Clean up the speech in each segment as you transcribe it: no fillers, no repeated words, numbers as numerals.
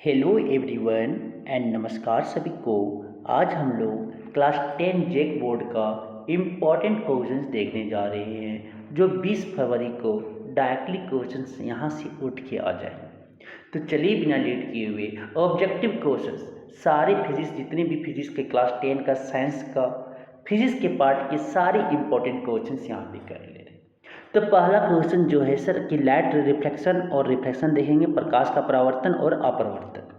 Hello everyone and नमस्कार सभी को। आज हम लोग क्लास 10 जेक बोर्ड का इम्पॉर्टेंट क्वेश्चंस देखने जा रहे हैं जो 20 फरवरी को डायरेक्टली क्वेश्चंस यहाँ से उठ के आ जाए। तो चलिए बिना लेट किए हुए ऑब्जेक्टिव क्वेश्चंस सारे फिजिक्स जितने भी फिजिक्स के क्लास 10 का साइंस का फिजिक्स के पार्ट के सारे इम्पॉर्टेंट क्वेश्चंस यहाँ पे कर ले रहे हैं। तो पहला क्वेश्चन जो है सर कि लाइट रिफ्लेक्शन और रिफ्लेक्शन देखेंगे, प्रकाश का परावर्तन और अपरावर्तन।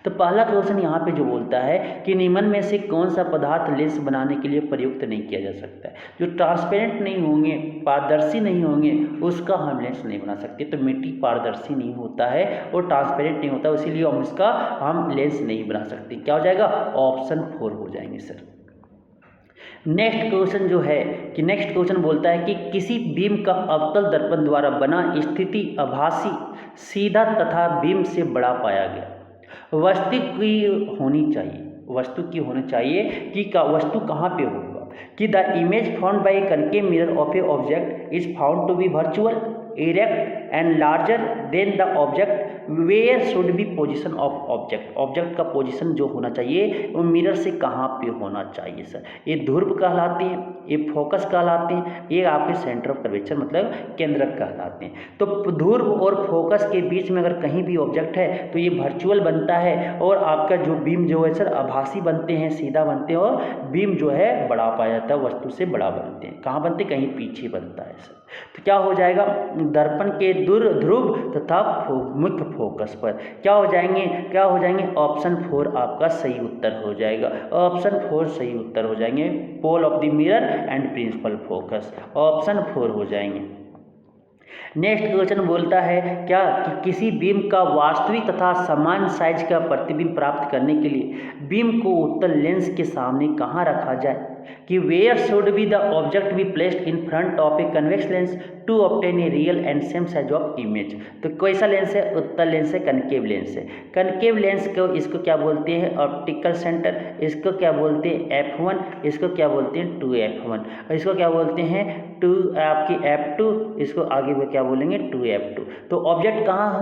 तो पहला क्वेश्चन यहाँ पे जो बोलता है कि निम्न में से कौन सा पदार्थ लेंस बनाने के लिए प्रयुक्त नहीं किया जा सकता है। जो ट्रांसपेरेंट नहीं होंगे, पारदर्शी नहीं होंगे, उसका हम लेंस नहीं बना सकते। तो मिट्टी पारदर्शी नहीं होता है और ट्रांसपेरेंट नहीं होता, इसीलिए हम लेंस नहीं बना सकते। क्या हो जाएगा? ऑप्शन 4 हो जाएंगे सर। नेक्स्ट क्वेश्चन जो है कि नेक्स्ट क्वेश्चन बोलता है कि किसी बीम का अवतल दर्पण द्वारा बना स्थिति आभासी सीधा तथा बीम से बड़ा पाया गया। वस्तु की होनी चाहिए कि वस्तु कहाँ पे होगा कि the image found by concave mirror of a object is found to be virtual erect and larger than the object where should be position of object का पोजीशन जो होना चाहिए वो मिरर से कहाँ पे होना चाहिए सर। ये ध्रुव कहलाते हैं, ये फोकस कहलाते हैं, ये आपके सेंटर ऑफ कर्वेचर मतलब केंद्रक कहलाते हैं। तो ध्रुव और फोकस के बीच में अगर कहीं भी ऑब्जेक्ट है तो ये वर्चुअल बनता है और आपका जो बीम जो है सर आभासी बनते हैं, सीधा बनते हैं और बीम जो है बड़ा पाया जाता है, वस्तु से बड़ा बनते हैं। कहाँ बनते? कहीं पीछे बनता है सर। तो क्या हो जाएगा? दर्पण के ध्रुव तथा मुख्य फोकस पर क्या हो जाएंगे? ऑप्शन 4 आपका सही उत्तर हो जाएगा। ऑप्शन 4 सही उत्तर हो जाएंगे। Pole of the mirror and principal focus, option 4 हो जाएंगे। नेक्स्ट क्वेश्चन बोलता है क्या कि किसी बीम का वास्तविक तथा समान साइज का प्रतिबिंब प्राप्त करने के लिए बीम को उत्तल लेंस के सामने कहाँ रखा जाए कि where should be the object be placed in front of a convex lens to obtain a real and same size of image. तो कैसा लेंस है? उत्तल लेंस है, कनकेव लेंस है। कनकेव लेंस को इसको क्या बोलते हैं? Optical centre. इसको क्या बोलते हैं? F1। इसको क्या बोलते हैं? 2F1। इसको क्या बोलते हैं? आपकी F2। इसको आगे में क्या बोलेंगे? 2F2। तो ऑब्जेक्ट कहाँ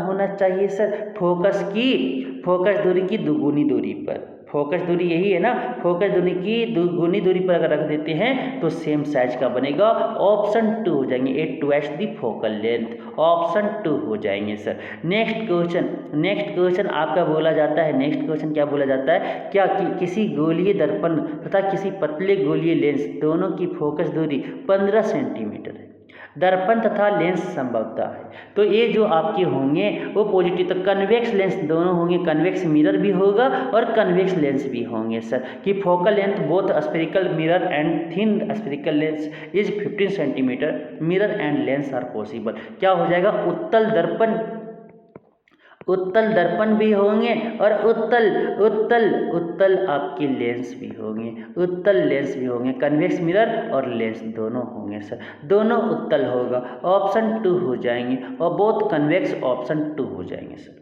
होना चाहिए सर? फोकस दूरी की दुगुनी दूरी पर। फोकस दूरी यही है ना, फोकस दूरी की दुगुनी दूरी पर अगर रख देते हैं तो सेम साइज का बनेगा। ऑप्शन 2 हो जाएंगे। A twice the focal length, option 2 हो जाएंगे सर। नेक्स्ट क्वेश्चन आपका बोला जाता है, नेक्स्ट क्वेश्चन क्या बोला जाता है क्या कि किसी गोलीय दर्पण तथा किसी पतले गोलीय लेंस दोनों की फोकस दूरी 15 सेंटीमीटर है। दर्पण तथा लेंस संभवतः है। तो ये जो आपके होंगे वो पॉजिटिव, तो कन्वेक्स लेंस दोनों होंगे, कन्वेक्स मिरर भी होगा और कन्वेक्स लेंस भी होंगे सर। कि focal length both spherical mirror and thin spherical lens is 15 centimetre, mirror and lens are possible. क्या हो जाएगा? उत्तल दर्पण भी होंगे और उत्तल आपके लेंस भी होंगे, कन्वेक्स मिरर और लेंस दोनों होंगे सर, दोनों उत्तल होगा। ऑप्शन 2 हो जाएंगे और बोथ कन्वेक्स, ऑप्शन 2 हो जाएंगे सर।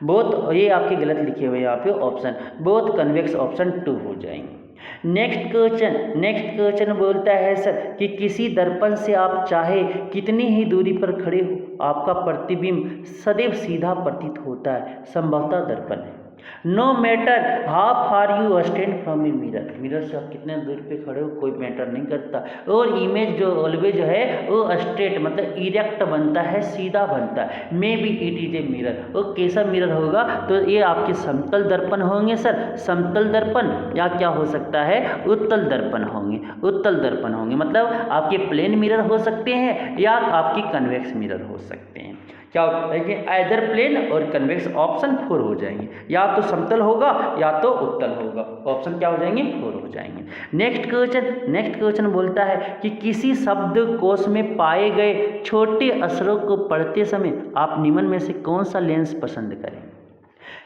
बोथ, ये आपके गलत लिखे हुए यहाँ पे ऑप्शन, बोथ कन्वेक्स, ऑप्शन 2 हो जाएंगे। नेक्स्ट क्वेश्चन बोलता है सर कि किसी दर्पण से आप चाहे कितनी ही दूरी पर खड़े हो आपका प्रतिबिंब सदैव सीधा प्रतीत होता है, संभवतः दर्पण है। No matter how far you stand from a mirror से आप कितने दूर पे खड़े हो कोई मैटर नहीं करता। और इमेज जो ऑलवेज है वो स्ट्रेट मतलब इरेक्ट बनता है, सीधा बनता है। May be it is a mirror. वो कैसा मिरर होगा? तो ये आपके समतल दर्पण होंगे सर, समतल दर्पण, या क्या हो सकता है? उत्तल दर्पण होंगे। मतलब आपके प्लेन मिरर हो सकते हैं या आपकी कन्वेक्स मिरर हो सकते हैं। क्या होगा? आइदर प्लेन और कन्वेक्स, ऑप्शन 4 हो जाएंगे। या तो समतल होगा या तो उत्तल होगा, ऑप्शन क्या हो जाएंगे? 4 हो जाएंगे। नेक्स्ट क्वेश्चन बोलता है कि किसी शब्दकोश में पाए गए छोटे अक्षरों को पढ़ते समय आप निम्न में से कौन सा लेंस पसंद करें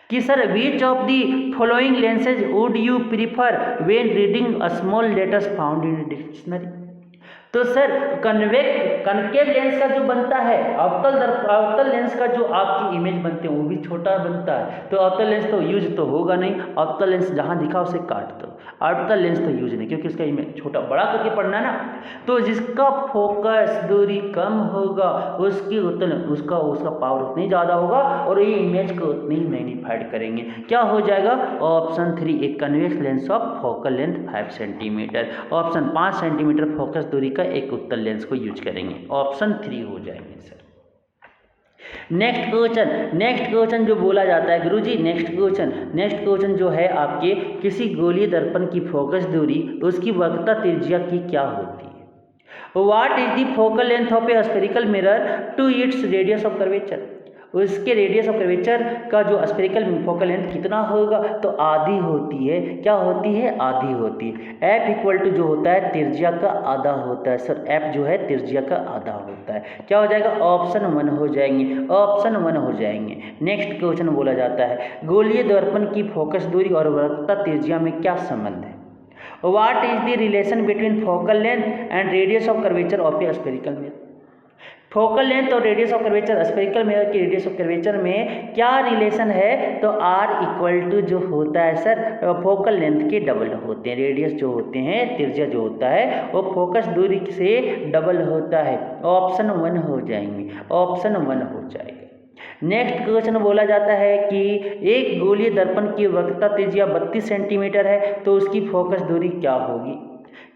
कि sir which of the following lenses would you prefer when reading small letters found in dictionary. तो सर कनकेव लेंस का जो बनता है, अवतल लेंस लेंस का जो आपकी इमेज बनते हैं वो भी छोटा बनता है। तो अवतल लेंस तो यूज तो होगा नहीं, अवतल लेंस जहाँ दिखा उसे काट दो, अवतल लेंस तो यूज नहीं, क्योंकि उसका इमेज छोटा बड़ा करके पढ़ना है ना। तो जिसका फोकस दूरी कम होगा उसकी उसका पावर उतनी ज़्यादा होगा और ये इमेज को उतनी ही मैग्नीफाइड करेंगे। क्या हो जाएगा? ऑप्शन 3, एक convex lens of focal length 5 centimetre. Option 5 centimetre focus दूरी का एक उत्तल लेंस को यूज करेंगे। ऑप्शन 3 हो जाएंगे सर। नेक्स्ट क्वेश्चन जो बोला जाता है गुरुजी, नेक्स्ट क्वेश्चन जो है आपके, किसी गोलीय दर्पण की फोकस दूरी उसकी वक्रता त्रिज्या की क्या होती है? What is the focal length of a spherical mirror to its radius of curvature? उसके रेडियस ऑफ कर्वेचर का जो स्फेरिकल फोकल लेंथ कितना होगा? तो आधी होती है। क्या होती है? आधी होती है। एफ इक्वल टू जो होता है त्रिज्या का आधा होता है सर, एफ जो है त्रिज्या का आधा होता है। क्या हो जाएगा? ऑप्शन 1 हो जाएंगे, ऑप्शन 1 हो जाएंगे। नेक्स्ट क्वेश्चन बोला जाता है, गोलीय दर्पण की फोकस दूरी और वक्रता त्रिज्या में क्या संबंध है? What is the relation between focal length and radius of curvature of a spherical mirror? Focal length और radius of curvature, spherical mirror की रेडियस ऑफ कर्वेचर में क्या रिलेशन है? तो R इक्वल टू जो होता है सर फोकल लेंथ के डबल होते हैं। रेडियस जो होते हैं, त्रिज्या जो होता है वो फोकस दूरी से डबल होता है। ऑप्शन 1 हो जाएंगे, ऑप्शन 1 हो जाएगा। नेक्स्ट क्वेश्चन बोला जाता है कि एक गोलीय दर्पण की वक्रता त्रिज्या 32 सेंटीमीटर है तो उसकी फोकस दूरी क्या होगी?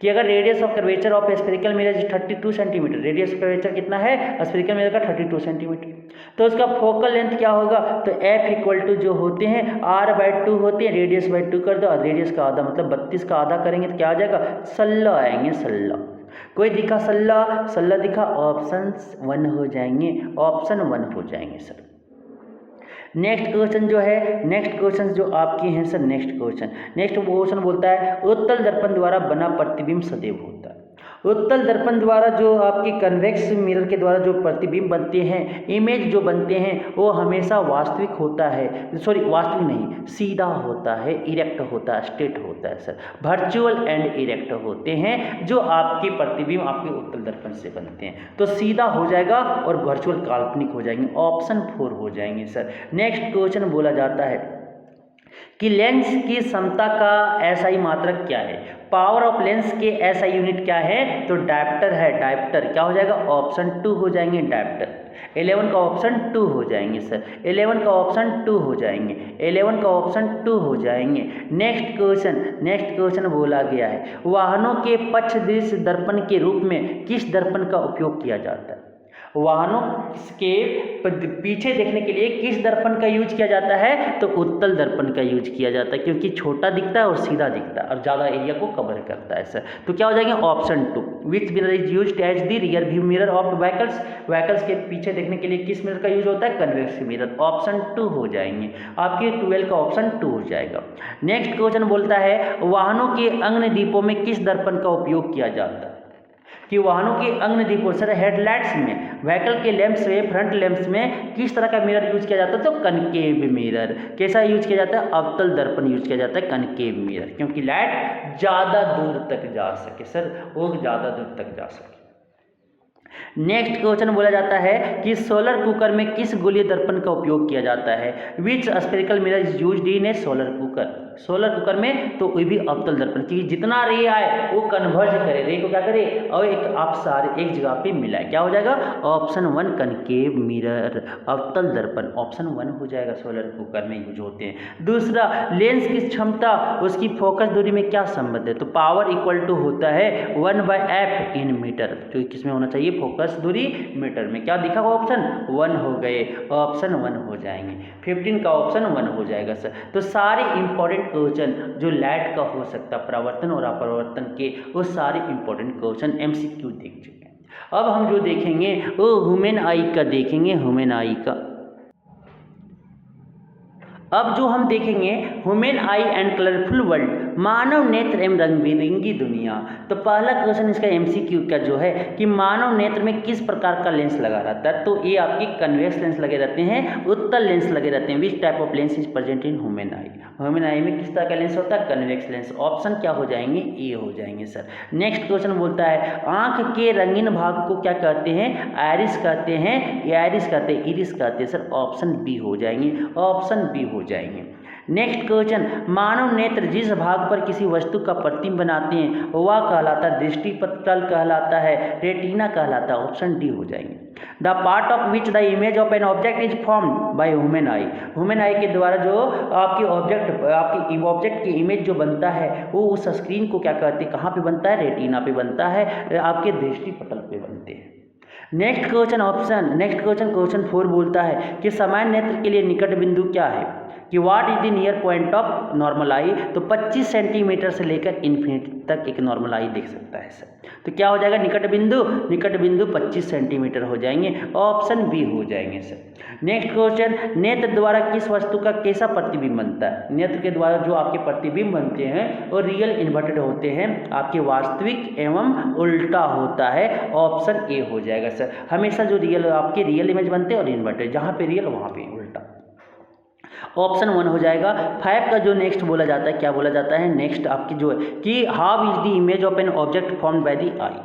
कि अगर radius of curvature of spherical mirror 32 centimetre, radius of curvature कितना है स्फेरिकल मिरर का? 32 सेंटीमीटर। तो उसका फोकल लेंथ क्या होगा? तो F इक्वल टू जो होते हैं R/2 होते हैं, रेडियस बाई 2 कर दो और रेडियस का आधा मतलब 32 का आधा करेंगे तो क्या आ जाएगा? 16 आएंगे, 16। कोई दिखा 16 दिखा? ऑप्शन 1 हो जाएंगे, ऑप्शन 1 हो जाएंगे सर। नेक्स्ट क्वेश्चन जो है, नेक्स्ट क्वेश्चन जो आपके हैं सर, नेक्स्ट क्वेश्चन बोलता है उत्तल दर्पण द्वारा बना प्रतिबिंब सदैव होता है। उत्तल दर्पण द्वारा जो आपके कन्वेक्स मिरर के द्वारा जो प्रतिबिंब बनते हैं, इमेज जो बनते हैं वो हमेशा वास्तविक होता है, वास्तविक नहीं, सीधा होता है, इरेक्ट होता है, स्ट्रेट होता है सर। वर्चुअल एंड इरेक्ट होते हैं जो आपके प्रतिबिंब आपके उत्तल दर्पण से बनते हैं। तो सीधा हो जाएगा और वर्चुअल काल्पनिक हो जाएंगे। ऑप्शन 4 हो जाएंगे सर। नेक्स्ट क्वेश्चन बोला जाता है कि लेंस की क्षमता का एसआई मात्रक क्या है? पावर ऑफ लेंस के एसआई यूनिट क्या है? तो डायप्टर है, डायप्टर। क्या हो जाएगा? ऑप्शन 2 हो जाएंगे, डायप्टर। 11 का ऑप्शन 2 हो जाएंगे सर, 11 का ऑप्शन 2 हो जाएंगे, 11 का ऑप्शन 2 हो जाएंगे। नेक्स्ट क्वेश्चन बोला गया है वाहनों के पक्ष दृश्य दर्पण के रूप में किस दर्पण का उपयोग किया जाता है? वाहनों के पीछे देखने के लिए किस दर्पण का यूज किया जाता है? तो उत्तल दर्पण का यूज किया जाता है, क्योंकि छोटा दिखता है और सीधा दिखता है और ज़्यादा एरिया को कवर करता है सर। तो क्या हो जाएंगे? Option 2। Which mirror is used as the rear view mirror of vehicles के पीछे देखने के लिए किस मिरर का यूज होता है? Convex mirror. ऑप्शन 2 हो जाएंगे, आपके 12 का ऑप्शन 2 हो जाएगा। नेक्स्ट क्वेश्चन बोलता है वाहनों के अग्निदीपों में किस दर्पण का उपयोग किया जाता है? कि वाहनों के अग्निदीपों सर हेडलाइट्स में, व्हीकल के लैंप्स में, फ्रंट लैंप्स में किस तरह का मिरर यूज किया जाता है? तो कनकेव मिरर। कैसा यूज किया जाता है? अवतल दर्पण यूज किया जाता है, कनकेव मिरर, क्योंकि लाइट ज़्यादा दूर तक जा सके सर, वो ज़्यादा दूर तक जा सके। नेक्स्ट क्वेश्चन बोला जाता है कि सोलर कुकर में किस गोलीय दर्पण का उपयोग किया जाता है? Which spherical mirror is used in a solar cooker? Solar cooker में तो वही भी अवतल दर्पण की जितना रे आए वो कन्वर्ज करे, रे को क्या करे और एक आप सारे एक जगह पे मिलाए। क्या हो जाएगा? ऑप्शन 1 कनकेव मिरर, अवतल दर्पण। ऑप्शन 1 हो जाएगा, सोलर कुकर में यूज होते हैं। दूसरा, लेंस की क्षमता उसकी फोकस दूरी में क्या संबंध है? तो पावर इक्वल टू होता है 1/f इन मीटर, जो किस में होना चाहिए? फोकस दूरी मीटर में। क्या दिखा? ऑप्शन 1 हो गए, ऑप्शन 1 हो जाएंगे। 15 का ऑप्शन 1 हो जाएगा सर। तो सारे इंपॉर्टेंट क्वेश्चन जो लाइट का हो सकता है, परावर्तन और अपरावर्तन के, वो सारे इंपॉर्टेंट क्वेश्चन एमसीक्यू देख चुके हैं। अब हम जो देखेंगे वो ह्यूमन आई का देखेंगे, ह्यूमन आई का। अब जो हम देखेंगे human eye and colourful world मानव नेत्र एवं रंग बिरंगी दुनिया। तो पहला क्वेश्चन इसका एमसीक्यू का जो है कि मानव नेत्र में किस प्रकार का लेंस लगा रहता है, तो ये आपकी कन्वेक्स लेंस लगे रहते हैं, उत्तल लेंस लगे रहते हैं। Which type of lens is present in human I, human आई में किस तरह का लेंस होता है, कन्वेक्स लेंस। ऑप्शन क्या हो जाएंगे, ए हो जाएंगे सर। नेक्स्ट क्वेश्चन बोलता है आंख के रंगीन भाग को क्या कहते हैं, आयरिस कहते हैं, आयरिस कहते हैं, इरिस कहते हैं सर। ऑप्शन बी हो जाएंगे, ऑप्शन बी हो जाएंगे। नेक्स्ट क्वेश्चन मानव नेत्र जिस भाग पर किसी वस्तु का प्रतिबिंब बनाते हैं वह कहलाता है दृष्टिपटल कहलाता है, रेटिना कहलाता है। ऑप्शन डी हो जाएंगे। The part of which the image of an object is formed by human I, human आई के द्वारा जो आपकी ऑब्जेक्ट की इमेज जो बनता है वो उस स्क्रीन को क्या कहते हैं, कहाँ पे बनता है, रेटिना पे बनता है, आपके दृष्टिपटल पे बनते हैं। नेक्स्ट क्वेश्चन 4 बोलता है कि सामान्य नेत्र के लिए निकट बिंदु क्या है, कि what is the near point of normal eye. तो 25 सेंटीमीटर से लेकर इन्फिनिटी तक एक नॉर्मल आई देख सकता है सर। तो क्या हो जाएगा, निकट बिंदु 25 सेंटीमीटर हो जाएंगे। ऑप्शन बी हो जाएंगे सर। नेक्स्ट क्वेश्चन नेत्र द्वारा किस वस्तु का कैसा प्रतिबिंब बनता है। नेत्र के द्वारा जो आपके प्रतिबिंब बनते हैं वो रियल इन्वर्टेड होते हैं, आपके वास्तविक एवं उल्टा होता है। ऑप्शन ए हो जाएगा सर। हमेशा जो आपके रियल इमेज बनते हैं और इन्वर्टेड, जहाँ पे रियल वहाँ पे उल्टा। ऑप्शन 1 हो जाएगा। 5 का जो नेक्स्ट बोला जाता है, क्या बोला जाता है, नेक्स्ट आपकी जो है कि how is the image of an object formed by the eye,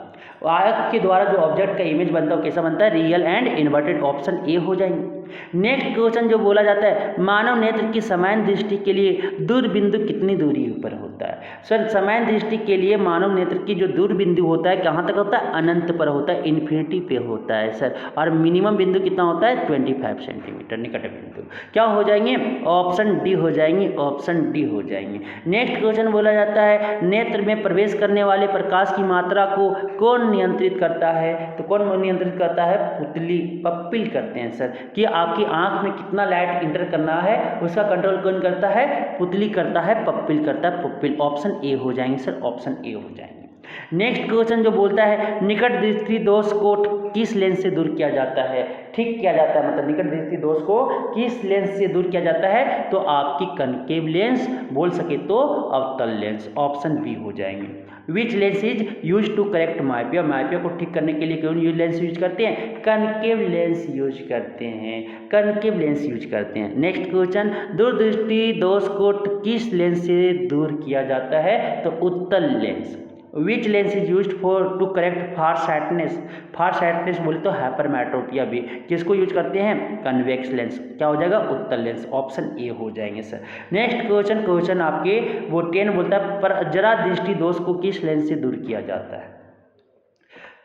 आंख के द्वारा जो ऑब्जेक्ट का इमेज बनता है कैसा बनता है, real and inverted. Option A हो जाएंगे। नेक्स्ट क्वेश्चन जो बोला जाता है मानव नेत्र की समान दृष्टि के लिए दूरबिंदु कितनी दूरी पर होता है। सर समान दृष्टि के लिए मानव नेत्र की जो दूरबिंदु होता है कहाँ तक होता है, अनंत पर होता है, इन्फिनिटी पे होता है सर। और मिनिमम बिंदु कितना होता है, 25 सेंटीमीटर निकट बिंदु। क्या हो जाएंगे, ऑप्शन डी हो जाएंगे, ऑप्शन डी हो जाएंगे। नेक्स्ट क्वेश्चन बोला जाता है नेत्र में प्रवेश करने वाले प्रकाश की मात्रा को कौन नियंत्रित करता है। तो कौन नियंत्रित करता है, पुतली, पप्पिल करते हैं सर, कि आपकी आंख में कितना लाइट इंटर करना है उसका कंट्रोल कौन करता है, पुतली करता है, पप्पिल करता है, पप्पिल। ऑप्शन ए हो जाएंगे सर, ऑप्शन ए हो जाएंगे। नेक्स्ट क्वेश्चन जो बोलता है निकट दृष्टि दोष को किस लेंस से दूर किया जाता है, ठीक किया जाता है, मतलब निकट दृष्टि दोष को किस लेंस से दूर किया जाता है, तो आपकी कनकेव लेंस, बोल सके तो अवतल लेंस। ऑप्शन बी हो जाएंगे। Which lens is use to correct myopia, myopia को ठीक करने के लिए कौन लेंस यूज करते हैं, कनकेव लेंस यूज करते हैं, कनकेव लेंस यूज करते हैं। नेक्स्ट क्वेश्चन दूरदृष्टि दोष को किस लेंस से दूर किया जाता है, तो उत्तल lens. Which lens is use for to correct far sightedness, far sightedness बोले तो हाइपरमेट्रोपिया भी, किसको यूज करते हैं, कन्वेक्स लेंस। क्या हो जाएगा, उत्तल लेंस। ऑप्शन ए हो जाएंगे सर। नेक्स्ट क्वेश्चन आपके वो 10 बोलता है पर जरा दृष्टि दोष को किस लेंस से दूर किया जाता है।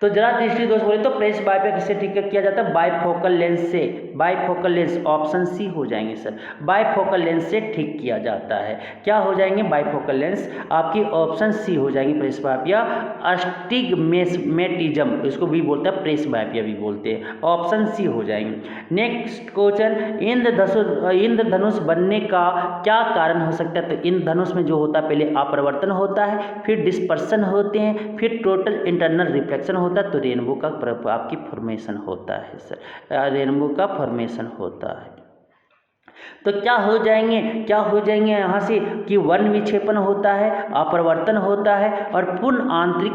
तो जरा दृष्टि दोष बोले तो प्रेस बाइपिया किससे ठीक किया जाता है, बाइफोकल लेंस से, बाइफोकल लेंस। ऑप्शन सी हो जाएंगे सर, बाइफोकल लेंस से ठीक किया जाता है। क्या हो जाएंगे, बाइफोकल लेंस। आपकी ऑप्शन सी हो जाएंगे, प्रेस बाइपिया। अस्टिग्मेटिज्म इसको भी बोलते हैं, प्रेस बाइपिया भी बोलते हैं। ऑप्शन सी हो जाएंगे। नेक्स्ट क्वेश्चन इंद्रधनुष बनने का क्या कारण हो सकता है। तो इंद्रधनुष में जो होता है पहले अपरिवर्तन होता है, फिर डिस्पर्सन होते हैं, फिर टोटल इंटरनल रिफ्लेक्शन होता है, तो रेनबो का आपकी फॉर्मेशन होता है सर, रेनबो का फॉर्मेशन होता है। तो क्या हो जाएंगे यहाँ से कि वर्ण विक्षेपण होता है, अपरिवर्तन होता है और पूर्ण आंतरिक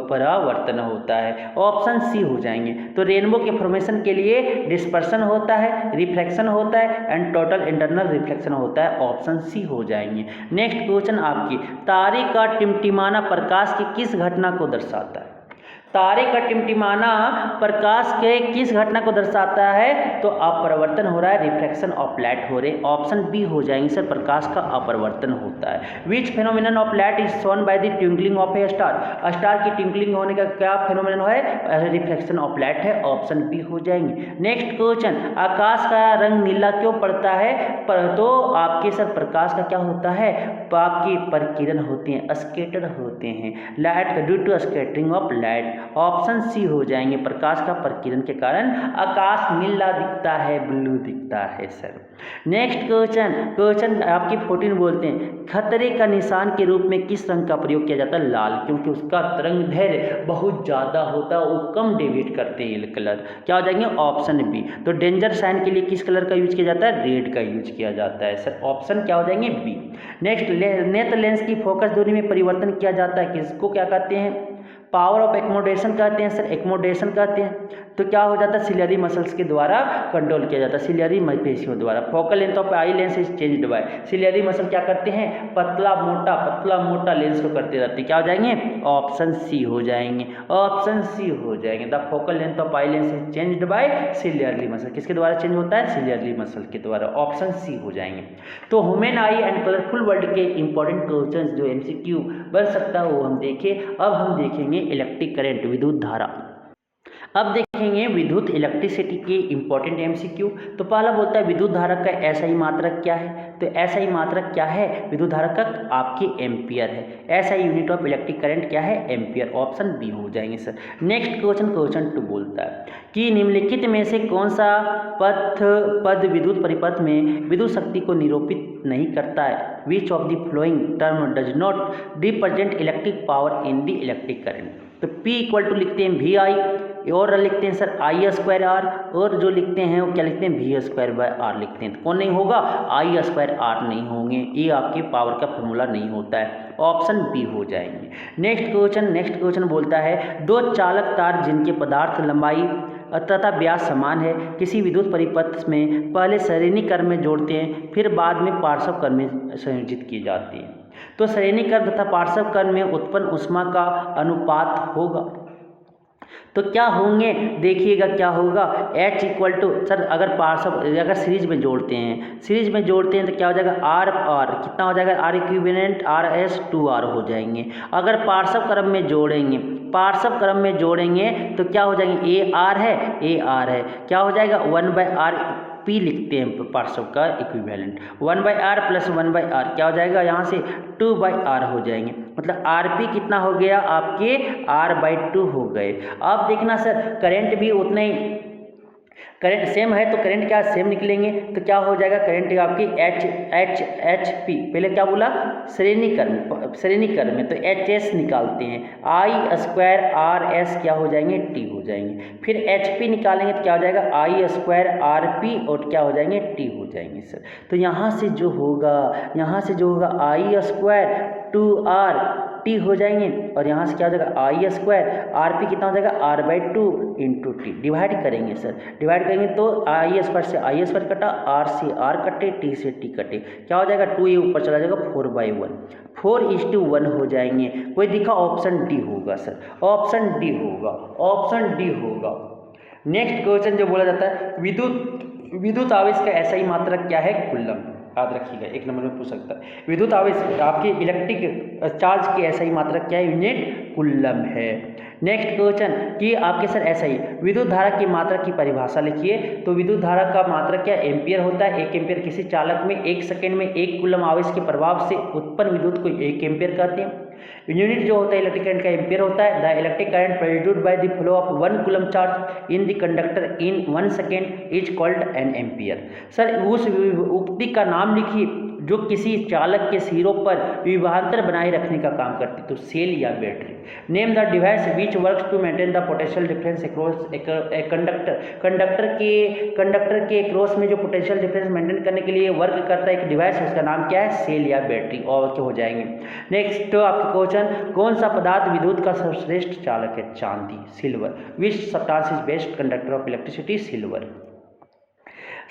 परावर्तन होता है। ऑप्शन सी हो जाएंगे। तो रेनबो के फॉर्मेशन के लिए डिस्पर्सन होता है, रिफ्लेक्शन होता है एंड टोटल इंटरनल रिफ्लेक्शन होता है। ऑप्शन सी हो जाएंगे। नेक्स्ट क्वेश्चन आपकी तारे का टिमटिमाना प्रकाश की किस घटना को दर्शाता है। तारे का टिमटिमाना प्रकाश के किस घटना को दर्शाता है, तो अपरिवर्तन हो रहा है, रिफ्लेक्शन ऑफ लाइट हो रही। ऑप्शन बी हो जाएंगे सर, प्रकाश का अपरिवर्तन होता है। Which phenomenon of light is shown by the twinkling of a star, star की ट्विंकलिंग होने का क्या फेनोमेनन है, रिफ्लेक्शन ऑफ लाइट है। ऑप्शन बी हो जाएंगे। नेक्स्ट क्वेश्चन आकाश का रंग नीला क्यों पड़ता है, तो आपके सर प्रकाश का क्या होता है, आपकी परिकिरण होती हैं, स्कैटर होते हैं, light due to scattering of light. Option C हो जाएंगे, प्रकाश का प्रकिरण के कारण आकाश नीला दिखता है, ब्लू दिखता है सर। नेक्स्ट क्वेश्चन आपकी 14 बोलते हैं खतरे का निशान के रूप में किस रंग का प्रयोग किया जाता है? लाल, क्योंकि उसका तरंग दैर्ध्य बहुत ज़्यादा होता है, वो कम डेविएट करते हैं ये कलर। क्या हो जाएंगे? Option B. तो डेंजर साइन के लिए किस कलर का यूज किया जाता है? रेड का यूज किया जाता है सर। ऑप्शन क्या हो जाएंगे? बी। नेक्स्ट, नेत्र लेंस की फोकस दूरी में परिवर्तन किया जाता है, किसको क्या कहते हैं? पावर ऑफ एक्मोडेशन कहते हैं सर, एक्मोडेशन कहते हैं। तो क्या हो जाता है? सिलियरी मसल्स के द्वारा कंट्रोल किया जाता है, सिलियरी पेशियों द्वारा। Focal length of eye lens is changed bye, ciliary muscle क्या करते हैं? पतला मोटा लेंस को करते रहते हैं। क्या हो जाएंगे? ऑप्शन सी हो जाएंगे, ऑप्शन सी हो जाएंगे। The focal length of eye lens is changed by ciliary muscle, किसके द्वारा चेंज होता है? सिलियरली मसल के द्वारा। ऑप्शन सी हो जाएंगे। तो human eye and colourful world के इंपॉर्टेंट क्वेश्चन जो एमसीक्यू बन सकता है वो हम देखें। अब हम देखेंगे इलेक्ट्रिक करंट, विद्युत धारा। अब देखेंगे विद्युत इलेक्ट्रिसिटी के इंपॉर्टेंट एमसीक्यू। तो पहला बोलता है विद्युत धारा का एसआई मात्रक क्या है? तो एसआई मात्रक क्या है विद्युत धारा का? आपकी एम्पियर है। SI unit of electric current क्या है? एम्पियर। ऑप्शन बी हो जाएंगे सर। नेक्स्ट क्वेश्चन 2 बोलता है कि निम्नलिखित में से कौन सा पद विद्युत परिपथ में विद्युत शक्ति को निरूपित नहीं करता है? विच of the flowing term does not represent electric power in the electric current? तो P इक्वल टू लिखते हैं वी आई, और लिखते हैं सर आई स्क्वायर आर, और जो लिखते हैं वो क्या लिखते हैं? वी स्क्वायर बाय आर लिखते हैं। तो कौन नहीं होगा? आई स्क्वायर आर नहीं होंगे, ये आपके पावर का फॉर्मूला नहीं होता है। ऑप्शन बी हो जाएंगे। नेक्स्ट क्वेश्चन बोलता है दो चालक तार जिनके पदार्थ लंबाई तथा व्यास समान है किसी विद्युत परिपथ में पहले श्रेणी क्रम में जोड़ते हैं, फिर बाद में पार्श्व क्रम में संयोजित किए जाते हैं। तो श्रेणी क्रम तथा पार्श्व क्रम में उत्पन्न ऊष्मा का अनुपात होगा। तो क्या होंगे? देखिएगा क्या होगा। H इक्वल टू सर, अगर सीरीज में जोड़ते हैं तो क्या हो जाएगा? आर कितना हो जाएगा? आर इक्विवेलेंट RS2R हो जाएंगे। अगर पार्श्व क्रम में जोड़ेंगे तो क्या हो जाएंगे? AR है, क्या हो जाएगा? 1/R P लिखते हैं पार्श्व का इक्विवेलेंट। 1/R प्लस 1/R क्या हो जाएगा? यहाँ से 2/R हो जाएंगे। मतलब RP कितना हो गया? आपके R/2 हो गए। अब देखना सर, करंट भी उतना ही, करंट सेम है तो करंट क्या सेम निकलेंगे। तो क्या हो जाएगा? करंट आपकी HP, पहले क्या बोला? श्रेणी क्रम में तो HS निकालते हैं। I स्क्वायर RS क्या हो जाएंगे? T हो जाएंगे। फिर HP निकालेंगे तो क्या हो जाएगा? I स्क्वायर RP और क्या हो जाएंगे? T हो जाएंगे सर। तो यहाँ से जो होगा I स्क्वायर 2R T हो जाएंगे, और यहाँ से क्या हो जाएगा? आई स्क्वायर RP कितना हो जाएगा? R/2 into T। डिवाइड करेंगे सर, डिवाइड करेंगे तो आई स्क्वायर से आई स्क्वायर कटा, R से R कटे, T से T कटे, क्या हो जाएगा? 2 ये ऊपर चला जाएगा, 4/1, 4:1 हो जाएंगे। कोई दिखा? ऑप्शन डी होगा सर, ऑप्शन डी होगा। नेक्स्ट क्वेश्चन जो बोला जाता है विद्युत आवेश का एसआई मात्रक क्या है? कूलम। याद रखिएगा, 1 नंबर में पूछ सकता है। विद्युत आवेश आपके इलेक्ट्रिक चार्ज की एसआई मात्रक क्या है? यूनिट कूलम है। नेक्स्ट क्वेश्चन कि आपके सर एसआई विद्युत धारा की मात्रक की परिभाषा लिखिए। तो विद्युत धारा का मात्रक क्या? एम्पियर होता है। 1 एम्पियर किसी चालक में 1 सेकंड में 1 कूलम आवेश के प्रभाव से उत्पन्न विद्युत को 1 एम्पियर कहते हैं। यूनिट जो होता है इलेक्ट्रिक करंट का एम्पियर होता है। The electric current produced by the flow of 1 coulomb charge in the conductor in 1 second is called an ampere. Sir उस उक्ति का नाम लिखिए जो किसी चालक के सिरों पर विभवांतर बनाए रखने का काम करती, तो सेल या battery. Name the device which works to maintain the potential difference across a conductor के क्रॉस में जो पोटेंशियल डिफरेंस मेंटेन करने के लिए वर्क करता है एक डिवाइस, उसका नाम क्या है? सेल या बैटरी। और क्या हो जाएंगे। नेक्स्ट आपका क्वेश्चन, कौन सा पदार्थ विद्युत का सर्वश्रेष्ठ चालक है? चांदी, silver. Which substance is best conductor of electricity? Silver.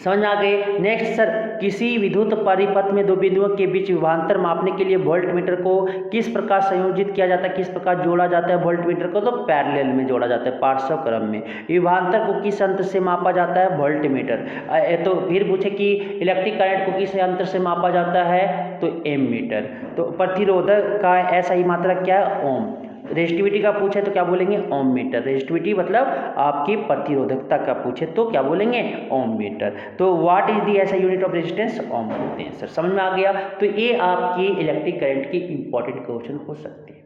समझ आ गए। नेक्स्ट सर, किसी विद्युत परिपथ में दो बिंदुओं के बीच विभवांतर मापने के लिए वोल्टमीटर को किस प्रकार संयोजित किया जाता है, किस प्रकार जोड़ा जाता है? वोल्टमीटर को तो पैरेलल में जोड़ा जाता है, पार्श्व क्रम में। विभवांतर को किस यंत्र से मापा जाता है? वोल्टमीटर। तो फिर पूछे कि इलेक्ट्रिक करंट को किस यंत्र से मापा जाता है? तो एमीटर। तो प्रतिरोधक का ऐसा ही मात्रक क्या है? ओम। रेजिस्टिविटी का पूछे तो क्या बोलेंगे? ओम मीटर। रेजिस्टिविटी मतलब आपकी प्रतिरोधकता का पूछे तो क्या बोलेंगे? ओम मीटर। तो व्हाट इज दी ऐसा यूनिट ऑफ रेजिस्टेंस? ओम होते हैं सर। समझ में आ गया। तो ये आपकी इलेक्ट्रिक करंट की इंपॉर्टेंट क्वेश्चन हो सकते हैं।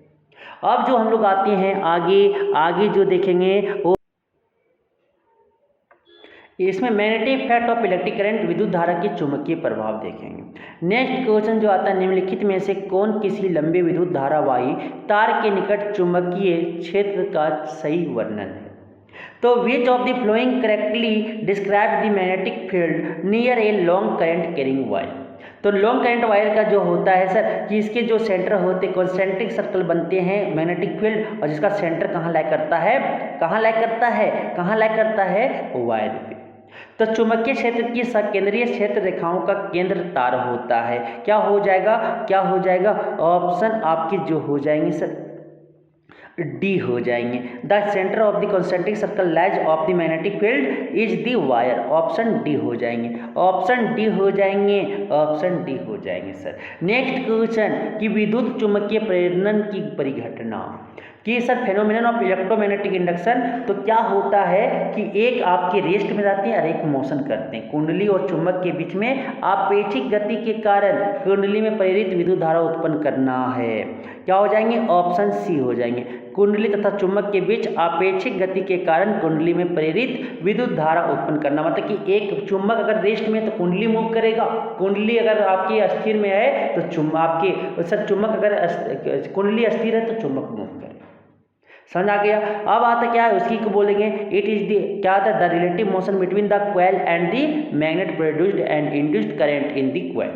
अब जो हम लोग आते हैं आगे, आगे जो देखेंगे वो इसमें magnetic effect of electric current, विद्युत धारा के चुंबकीय प्रभाव देखेंगे। नेक्स्ट क्वेश्चन जो आता है, निम्नलिखित में से कौन किसी लंबे विद्युत धारावाही तार के निकट चुंबकीय क्षेत्र का सही वर्णन है? तो which of the flowing correctly describe the magnetic field near a long current carrying wire. तो लॉन्ग करंट वायर का जो होता है सर कि इसके जो सेंटर होते हैं कॉन्सेंट्रिक सर्कल बनते हैं मैग्नेटिक फील्ड, और जिसका सेंटर कहाँ लाई करता है, कहाँ लाई करता है, कहाँ लाई करता है, वायर पे। तो चुंबकीय क्षेत्र की सकेंद्रीय क्षेत्र रेखाओं का केंद्र तार होता है। क्या हो जाएगा, क्या हो जाएगा, ऑप्शन आपके जो हो जाएंगे सर डी हो जाएंगे। The centre of the concentric circle lies of the magnetic field is the wire, option D हो जाएंगे, ऑप्शन डी हो जाएंगे, ऑप्शन डी हो जाएंगे सर। नेक्स्ट क्वेश्चन कि विद्युत चुंबकीय प्रेरणन की परिघटना कि sir phenomenon of electromagnetic induction, तो क्या होता है कि एक आपके रेस्ट में रहते हैं और एक मोशन करते हैं। कुंडली और चुंबक के बीच में आपेक्षिक गति के कारण कुंडली में प्रेरित विद्युत धारा उत्पन्न करना है। क्या हो जाएंगे, ऑप्शन सी हो जाएंगे। कुंडली तथा चुंबक के बीच आपेक्षिक गति के कारण कुंडली में प्रेरित विद्युत धारा उत्पन्न करना, मतलब कि एक चुंबक अगर रेस्ट में है तो कुंडली मूव करेगा, कुंडली अगर आपकी अस्थिर में है तो आपके सर चुंबक अगर कुंडली अस्थिर है तो चुंबक मूव करेगा। समझ आ गया। अब आता क्या है उसी को बोलेंगे, इट इज द क्या आता है, the relative motion between the coil and the magnet produced and induced current in the coil.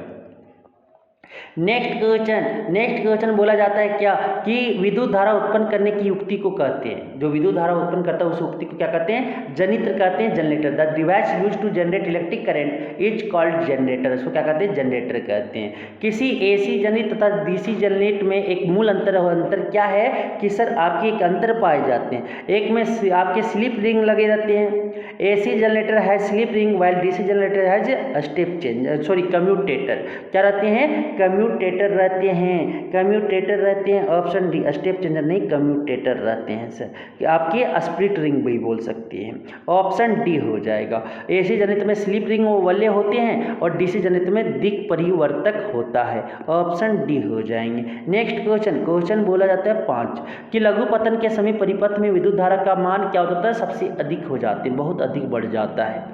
Next question बोला जाता है क्या कि विद्युत धारा उत्पन्न करने की युक्ति को कहते हैं, जो विद्युत धारा उत्पन्न करता है उस युक्ति को क्या कहते हैं, जनित्र कहते हैं, generator. The device used to generate electric current is called generator, इसको क्या कहते हैं, जनरेटर कहते हैं। किसी एसी जनित तथा डीसी जनित में एक मूल अंतर क्या है कि सर आपके एक अंतर पाए जाते हैं, एक में आपके स्लिप रिंग लगे रहते हैं, एसी जनरेटर है slip ring while DC generator है स्टेप चेंज कम्यूटेटर, क्या रहते हैं, कम्यूटेटर रहते हैं, कम्यूटेटर रहते हैं, ऑप्शन डी। स्टेप चेंजर नहीं, कम्यूटेटर रहते हैं सर, कि आपके स्प्लिट रिंग भी बोल सकते हैं, ऑप्शन डी हो जाएगा। एसी जनित में स्लिप रिंग वल्ले होते हैं और डीसी जनित में दिक् परिवर्तक होता है, ऑप्शन डी हो जाएंगे। नेक्स्ट क्वेश्चन बोला जाता है 5 कि लघु पतन के समय परिपथ में विद्युत धारा का मान क्या होता है, सबसे अधिक हो जाते हैं, बहुत अधिक बढ़ जाता है,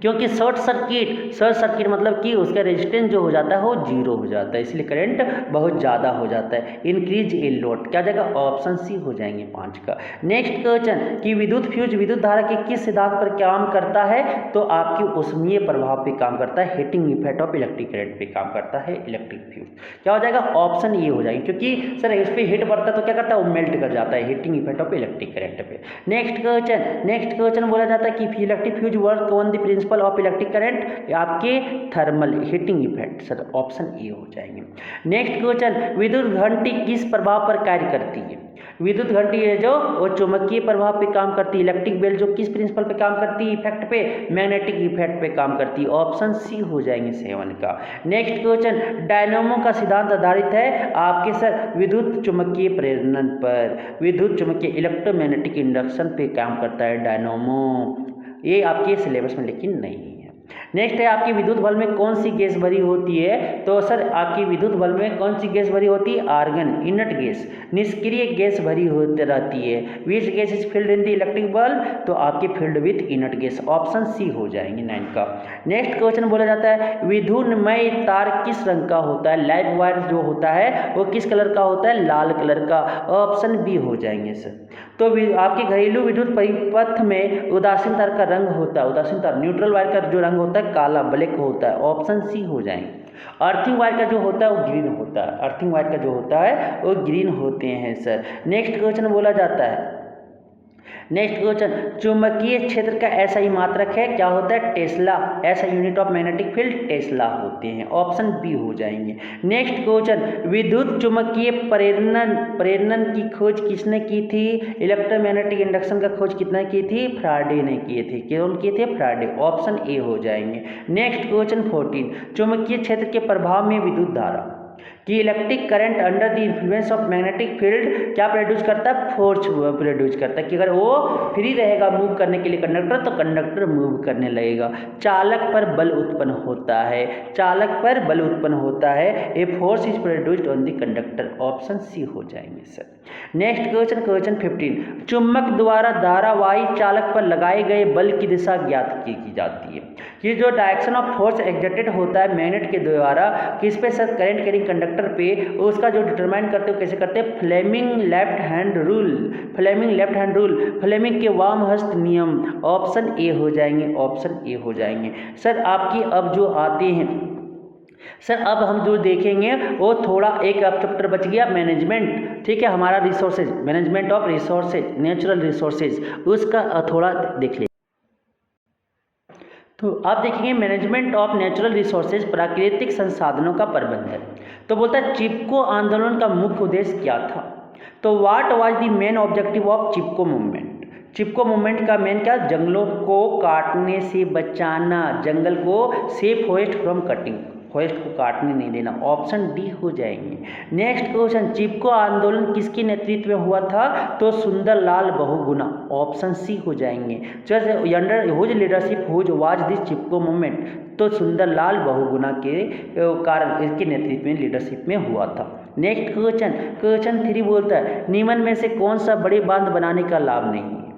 क्योंकि शॉर्ट सर्किट मतलब कि उसका रेजिस्टेंस जो हो जाता है वो जीरो हो जाता है, इसलिए करंट बहुत ज़्यादा हो जाता है। इंक्रीज इन लोड, क्या जाएगा, ऑप्शन सी हो जाएंगे 5 का। नेक्स्ट क्वेश्चन कि विद्युत फ्यूज विद्युत धारा के किस सिद्धांत पर काम करता है, तो आपकी ऊष्मीय प्रभाव पे काम करता है, heating effect of electric current पे काम करता है इलेक्ट्रिक फ्यूज। क्या हो जाएगा, ऑप्शन ये हो जाएगी, क्योंकि सर इस पर हीट बढ़ता है तो क्या करता है वो मेल्ट कर जाता है, heating effect of electric current पे। नेक्स्ट क्वेश्चन बोला जाता है कि electric fuse work on the principle of electric current, आपके thermal heating effect, sir option A हो जाएंगे। नेक्स्ट क्वेश्चन विद्युत घंटी किस प्रभाव पर कार्य करती है, विद्युत घंटी है जो वो चुंबकीय प्रभाव पे काम करती है, इलेक्ट्रिक बेल जो किस प्रिंसिपल पे काम करती है, इफेक्ट पे, मैग्नेटिक इफेक्ट पे काम करती है, ऑप्शन सी हो जाएंगे 7 का। नेक्स्ट क्वेश्चन डायनामो का सिद्धांत आधारित है आपके सर विद्युत चुंबकीय प्रेरणन पर, विद्युत चुंबकीय इलेक्ट्रोमैग्नेटिक इंडक्शन पे काम करता है डायनामो, ये आपके सिलेबस में लेकिन नहीं है। नेक्स्ट है आपकी विद्युत बल में कौन सी गैस भरी होती है, तो सर आपकी विद्युत बल में कौन सी गैस भरी होती है, आर्गन इनट गैस, निष्क्रिय गैस भरी होती रहती है। Which gas is filled in the electric bulb, तो आपकी filled with inert gas, option C हो जाएंगे 9 का। नेक्स्ट क्वेश्चन बोला जाता है विद्युन्मय तार किस रंग का होता है, लाइव वायर जो होता है वो किस कलर का होता है, लाल कलर का, ऑप्शन बी हो जाएंगे सर। तो आपके घरेलू विद्युत परिपथ में उदासीन तार का रंग होता है, उदासीन तार न्यूट्रल वायर का जो रंग होता है काला ब्लैक होता है, ऑप्शन सी हो जाएंगे। अर्थिंग वायर का जो होता है वो ग्रीन होता है, अर्थिंग वायर का जो होता है वो ग्रीन होते हैं सर। नेक्स्ट क्वेश्चन बोला जाता है, नेक्स्ट क्वेश्चन चुंबकीय क्षेत्र का ऐसा ही मात्रक है, क्या होता है, टेस्ला, ऐसा unit of magnetic field Tesla होते हैं, ऑप्शन बी हो जाएंगे। नेक्स्ट क्वेश्चन विद्युत चुंबकीय प्रेरणन की खोज किसने की थी, इलेक्ट्रोमैग्नेटिक इंडक्शन का खोज कितने की थी, फ्राडे ने किए थे, कौन किए थे, फ्राडे, ऑप्शन ए हो जाएंगे। नेक्स्ट क्वेश्चन 14 चुंबकीय क्षेत्र के प्रभाव में विद्युत धारा, कि electric current under the influence of magnetic field क्या प्रोड्यूस करता है, फोर्स प्रोड्यूस करता है, कि अगर वो फ्री रहेगा मूव करने के लिए कंडक्टर, तो कंडक्टर मूव करने लगेगा। चालक पर बल उत्पन्न होता है, चालक पर बल उत्पन्न होता है, a force is produced on the conductor. Option C हो जाएंगे सर। नेक्स्ट क्वेश्चन, क्वेश्चन 15, चुंबक द्वारा धारावाही चालक पर लगाए गए बल की दिशा ज्ञात की जाती है। ये जो डायरेक्शन ऑफ फोर्स एग्जर्टेड होता है मैग्नेट के द्वारा किस पे सर, करंट कैरिंग कंडक्टर पे, उसका जो डिटरमाइन करते हो कैसे करते हैं, Fleming left hand rule, Fleming left hand rule, Fleming के वाम हस्त नियम। ऑप्शन ए हो जाएंगे, ऑप्शन ए हो जाएंगे सर। आपकी अब जो आते हैं सर, अब हम जो देखेंगे वो थोड़ा एक अब चैप्टर बच गया मैनेजमेंट, ठीक है, हमारा resources, management of resources, natural resources, उसका थोड़ा देख ले। तो आप देखेंगे मैनेजमेंट ऑफ नेचुरल रिसोर्सेज, प्राकृतिक संसाधनों का प्रबंधन। तो बोलता है चिपको आंदोलन का मुख्य उद्देश्य क्या था। तो what was the main objective of Chipko movement. Chipko movement का मेन क्या, जंगलों को काटने से बचाना, जंगल को safe forest from cutting, forest को काटने नहीं देना। ऑप्शन डी हो जाएंगे। नेक्स्ट क्वेश्चन, चिपको आंदोलन किसके नेतृत्व में हुआ था, तो सुंदरलाल बहुगुणा। ऑप्शन सी हो जाएंगे। Under whose leadership whose was this Chipko movement, तो सुंदरलाल बहुगुणा के कारण, इसके नेतृत्व में, लीडरशिप में हुआ था। नेक्स्ट क्वेश्चन, क्वेश्चन 3 बोलता है निम्न में से कौन सा बड़े बांध बनाने का लाभ नहीं है।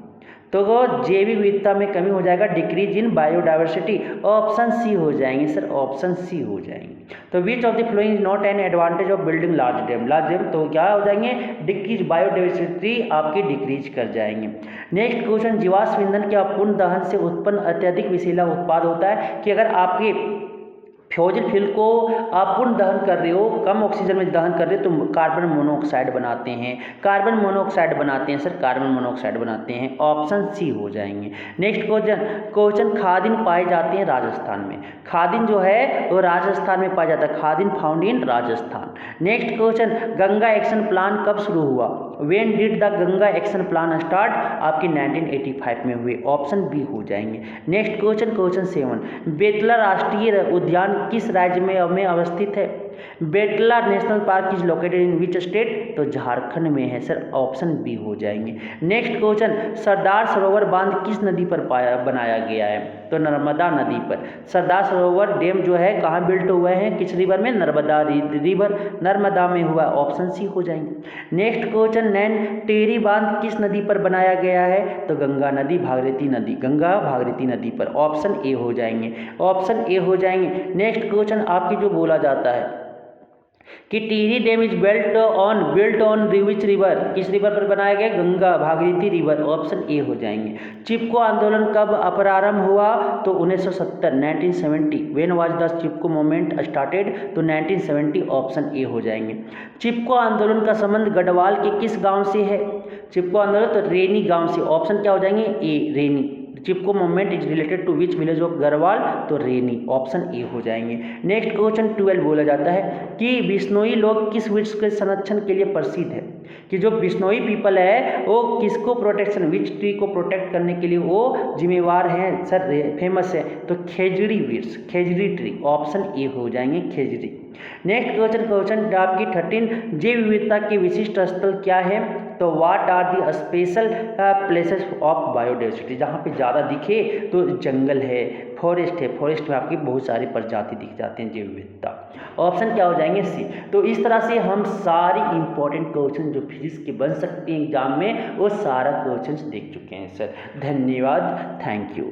तो जैविक विविधता में कमी हो जाएगा, decrease in biodiversity. Option C हो जाएंगे सर, ऑप्शन सी हो जाएंगे। तो which of the following is not an advantage of building large dam, large dam तो क्या हो जाएंगे, डिक्रीज बायोडाइवर्सिटी आपकी डिक्रीज कर जाएंगे। नेक्स्ट क्वेश्चन, जीवाश्म ईंधन के अपूर्ण दहन से उत्पन्न अत्यधिक विषैला उत्पाद होता है, कि अगर आपके फ्यूजल फ्यूल को आप पूर्ण दहन कर रहे हो, कम ऑक्सीजन में दहन कर रहे हो, तो कार्बन मोनोऑक्साइड बनाते हैं, कार्बन मोनोऑक्साइड बनाते हैं सर, कार्बन मोनोऑक्साइड बनाते हैं। ऑप्शन सी हो जाएंगे। नेक्स्ट क्वेश्चन, खादिन पाए जाते हैं राजस्थान में। खादिन जो है वो राजस्थान में पाया जाता है, khadin found in Rajasthan. Next question, Ganga action plan कब शुरू हुआ। When did the Ganga action plan start, आपकी 1985 में हुए। ऑप्शन बी हो जाएंगे। नेक्स्ट क्वेश्चन, क्वेश्चन 7, बेतला राष्ट्रीय उद्यान किस राज्य में अवस्थित है। Betla national park is located in which state, तो झारखंड में है सर। ऑप्शन बी हो जाएंगे। नेक्स्ट क्वेश्चन, सरदार सरोवर बांध किस नदी पर बनाया गया है, तो नर्मदा नदी पर। सरदार सरोवर डैम जो है कहाँ बिल्ट हुए हैं, किस रिवर में, नर्मदा रिवर, नर्मदा में हुआ। ऑप्शन सी हो जाएंगे। नेक्स्ट क्वेश्चन, नैन टेरी बांध किस नदी पर बनाया गया है, तो गंगा नदी भागीरथी नदी, गंगा भागीरथी नदी पर। ऑप्शन ए हो जाएंगे, ऑप्शन ए हो जाएंगे। नेक्स्ट क्वेश्चन आपकी जो बोला जाता है कि Tehri dam is built on which river, किस रिवर पर बनाया गया, Ganga Bhagirathi river. Option A हो जाएंगे। चिपको आंदोलन कब प्रारंभ हुआ, तो 1970, 1970। When was the Chipko movement started, तो 1970। ऑप्शन ए हो जाएंगे। चिपको आंदोलन का संबंध गढ़वाल के किस गांव से है, चिपको आंदोलन तो रेनी गांव से। ऑप्शन क्या हो जाएंगे, A Reni. Chipko movement is related to which village of Garhwal, तो रेनी। ऑप्शन ए हो जाएंगे। नेक्स्ट क्वेश्चन 12 बोला जाता है कि बिश्नोई लोग किस वृक्ष के संरक्षण के लिए प्रसिद्ध है, कि जो बिश्नोई पीपल है वो किसको प्रोटेक्शन, विच ट्री को प्रोटेक्ट करने के लिए वो जिम्मेवार हैं सर, फेमस है, तो खेजड़ी वृक्ष, खेजड़ी ट्री। ऑप्शन ए हो जाएंगे, खेजड़ी। नेक्स्ट क्वेश्चन आपकी 13, जैव विविधता के विशिष्ट स्थल क्या है, तो what are the special places of biodiversity, जहाँ पे ज़्यादा दिखे तो जंगल है, फॉरेस्ट है, फॉरेस्ट में आपकी बहुत सारी प्रजाति दिख जाते हैं, जैव विविधता। ऑप्शन क्या हो जाएंगे, सी। तो इस तरह से हम सारी इंपॉर्टेंट क्वेश्चन जो फिजिक्स के बन सकते हैं एग्जाम में, वो सारा क्वेश्चन देख चुके हैं सर। धन्यवाद, थैंक यू।